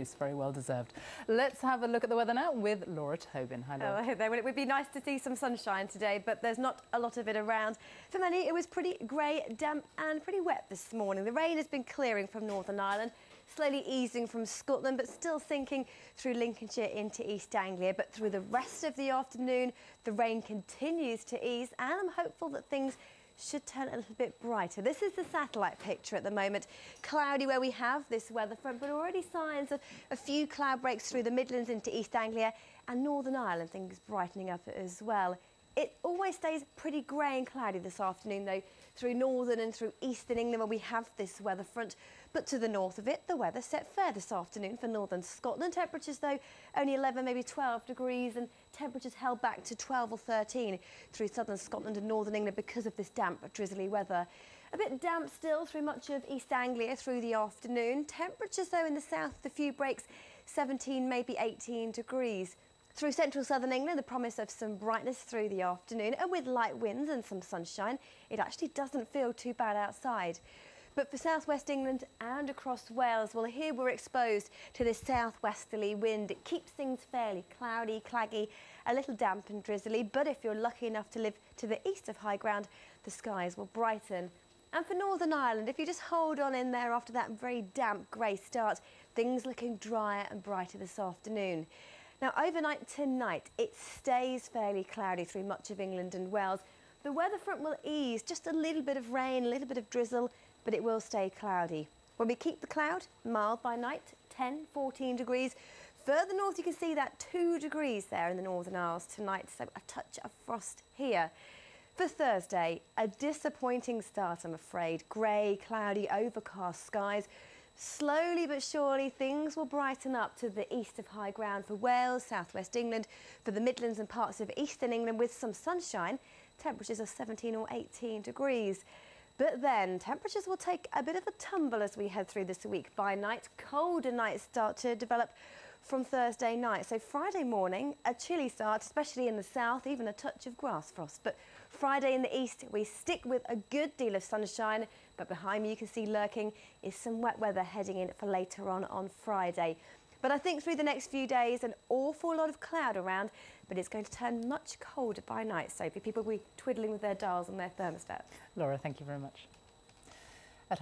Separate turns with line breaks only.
boost. Very well deserved. Let's have a look at the weather now with Laura Tobin. Hi, Laura.
Oh, well, it would be nice to see some sunshine today, but there's not a lot of it around. For many, it was pretty grey, damp and pretty wet this morning. The rain has been clearing from Northern Ireland, slowly easing from Scotland, but still sinking through Lincolnshire into East Anglia. But through the rest of the afternoon, the rain continues to ease, and I'm hopeful that things should turn a little bit brighter. This is the satellite picture at the moment. Cloudy where we have this weather front, but already signs of a few cloud breaks through the Midlands into East Anglia and Northern Ireland, things brightening up as well. It always stays pretty grey and cloudy this afternoon, though, through northern and through eastern England where we have this weather front. But to the north of it, the weather set fair this afternoon for northern Scotland. Temperatures, though, only 11, maybe 12 degrees, and temperatures held back to 12 or 13 through southern Scotland and northern England because of this damp, drizzly weather. A bit damp still through much of East Anglia through the afternoon. Temperatures, though, in the south, a few breaks, 17, maybe 18 degrees. Through central southern England, the promise of some brightness through the afternoon, and with light winds and some sunshine, it actually doesn't feel too bad outside. But for southwest England and across Wales, well, here we're exposed to this southwesterly wind. It keeps things fairly cloudy, claggy, a little damp and drizzly. But if you're lucky enough to live to the east of high ground, the skies will brighten. And for Northern Ireland, if you just hold on in there after that very damp grey start, things looking drier and brighter this afternoon. Now, overnight tonight, it stays fairly cloudy through much of England and Wales. The weather front will ease, just a little bit of rain, a little bit of drizzle, but it will stay cloudy. When we keep the cloud, mild by night, 10, 14 degrees. Further north, you can see that 2 degrees there in the Northern Isles tonight, so a touch of frost here. For Thursday, a disappointing start, I'm afraid. Grey, cloudy, overcast skies. Slowly but surely, things will brighten up to the east of high ground for Wales, southwest England, for the Midlands and parts of eastern England with some sunshine. Temperatures of 17 or 18 degrees. But then temperatures will take a bit of a tumble as we head through this week. By night, colder nights start to develop from Thursday night. So Friday morning, a chilly start, especially in the south, even a touch of grass frost. But Friday in the east, we stick with a good deal of sunshine. But behind me, you can see lurking is some wet weather heading in for later on Friday. But I think through the next few days, an awful lot of cloud around, but it's going to turn much colder by night. So people will be twiddling with their dials and their thermostats.
Laura, thank you very much. At